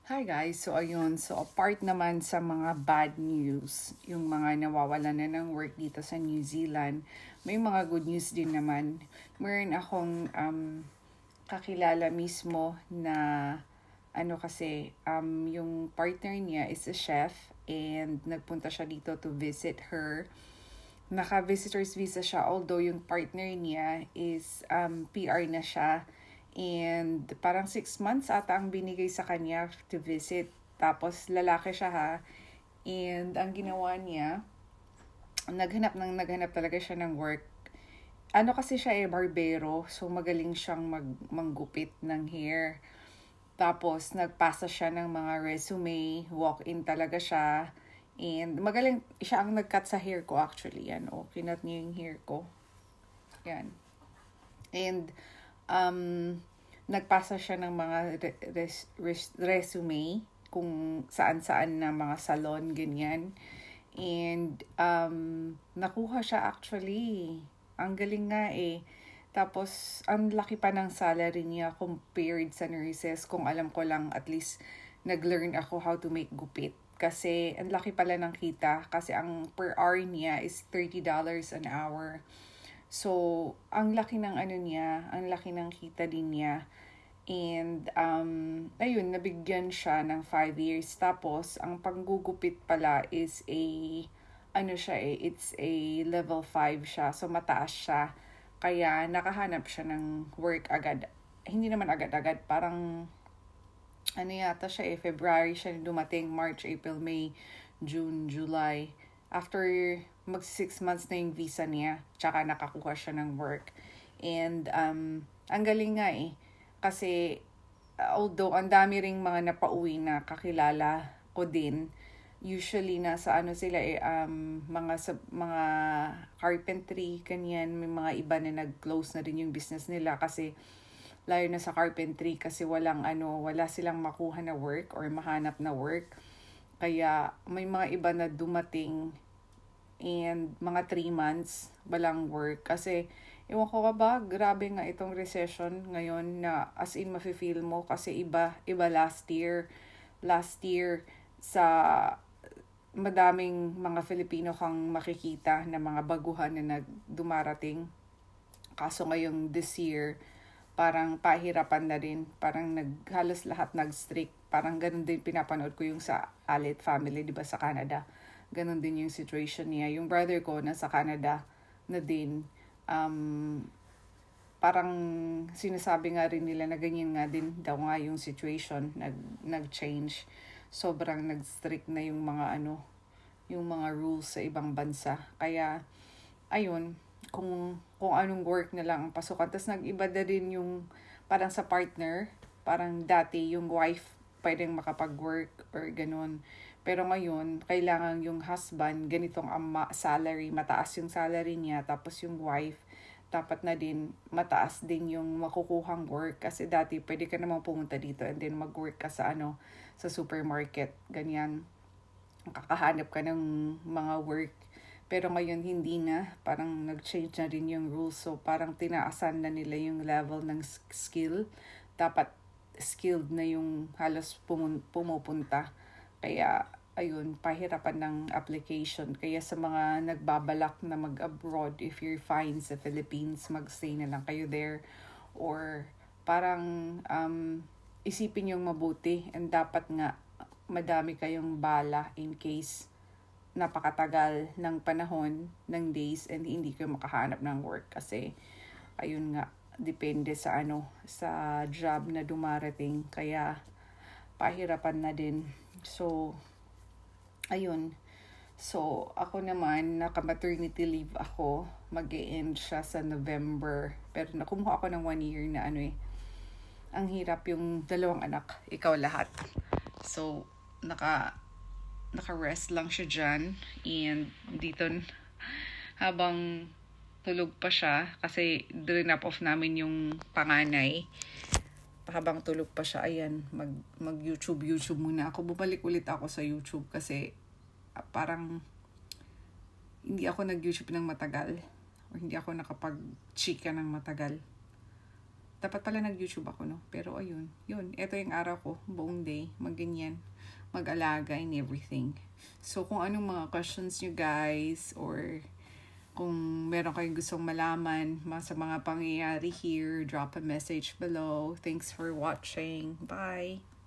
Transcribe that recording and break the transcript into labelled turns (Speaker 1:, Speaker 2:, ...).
Speaker 1: Hi guys, so ayun, so apart naman sa mga bad news, yung mga nawawalan na ng work dito sa New Zealand, may mga good news din naman. Meron akong kakilala mismo na yung partner niya is a chef and nagpunta siya dito to visit her. Naka-visitor's visa siya, although yung partner niya is PR na siya. And parang 6 months ata ang binigay sa kanya to visit. Tapos lalaki siya ha. And ang ginawa niya, naghanap talaga siya ng work. Ano kasi siya barbero. So magaling siyang manggupit ng hair. Tapos nagpasa siya ng mga resume. Walk-in talaga siya. And magaling, siya ang nag-cut sa hair ko actually. Yan, kinut niya yung hair ko. Yan. And nagpasa siya ng mga resume kung saan-saan na mga salon, ganyan. And nakuha siya actually. Ang galing nga Tapos, ang laki pa ng salary niya compared sa nurses. Kung alam ko lang, at least nag-learn ako how to make gupit. Kasi, ang laki pala ng kita. Kasi ang per hour niya is $30 an hour. So, ang laki ng ang laki ng kita din niya. And, ayun, nabigyan siya ng 5 years. Tapos, ang panggugupit pala is it's a level 5 siya. So, mataas siya. Kaya, nakahanap siya ng work agad. Hindi naman agad-agad. Parang, yata siya February siya dumating, March, April, May, June, July. After mag 6 months na yung visa niya, tsaka nakakuha siya ng work. And ang galing nga kasi although ang dami ring mga napauwi na kakilala ko din, usually nasa sila mga carpentry kanyan, may mga iba na nag-close na rin yung business nila kasi lalo na sa carpentry kasi wala silang makuha na work or mahanap na work. Kaya may mga iba na dumating and mga 3 months walang work. Kasi, ewan ko ba, grabe nga itong recession ngayon na as in mafe-feel mo kasi iba last year. Last year, sa madaming mga Filipino kang makikita na mga baguhan na dumarating. Kaso ngayong this year, parang pahirapan na rin. Parang halos lahat nag-strict. Parang ganun din pinapanood ko yung sa Alit family, di ba, sa Canada. Ganun din yung situation niya. Yung brother ko nasa Canada na din. Parang sinasabi nga rin nila na ganyan nga din daw nga yung situation. Nag-change. Sobrang nag-strict na yung yung mga rules sa ibang bansa. Kaya, ayun, kung anong work na lang ang pasukan. Tapos nag-iba na rin yung parang sa partner, parang dati yung wife pwedeng makapag-work or ganun. Pero ngayon, kailangan yung husband, ganitong salary, mataas yung salary niya, tapos yung wife, dapat na din mataas din yung makukuhang work. Kasi dati pwede ka namang pumunta dito and then mag-work ka sa sa supermarket, ganyan. Kakahanap ka ng mga work. Pero ngayon hindi na, parang nag-change na rin yung rules. So parang tinaasan na nila yung level ng skill. Dapat skilled na yung halos pumupunta. Kaya ayun, pahirapan ng application. Kaya sa mga nagbabalak na mag-abroad, if you're fine sa Philippines, magstay na lang kayo there. Or parang isipin yung mabuti and dapat nga madami kayong bala in case napakatagal ng panahon ng days and hindi kayo makahanap ng work kasi ayun nga, depende sa sa job na dumarating, kaya pahirapan na din. So ayun, so ako naman naka-maternity leave ako, mag-e-end siya sa November, pero nakumuha ako ng 1 year na ang hirap yung 2 anak, ikaw lahat. So naka-rest lang siya dyan. And dito, habang tulog pa siya, kasi drop off namin yung panganay. Habang tulog pa siya, ayan, mag-YouTube muna ako. Bumalik ulit ako sa YouTube kasi parang hindi ako nag-YouTube ng matagal. O hindi ako nakapag-chika ng matagal. Dapat pala nag-YouTube ako, no? Pero ayun, yun. Ito yung araw ko, buong day. Magganyan. Mag-alaga and everything. So, kung anong mga questions nyo guys, or kung meron kayong gustong malaman sa mga pangyayari here, drop a message below. Thanks for watching. Bye!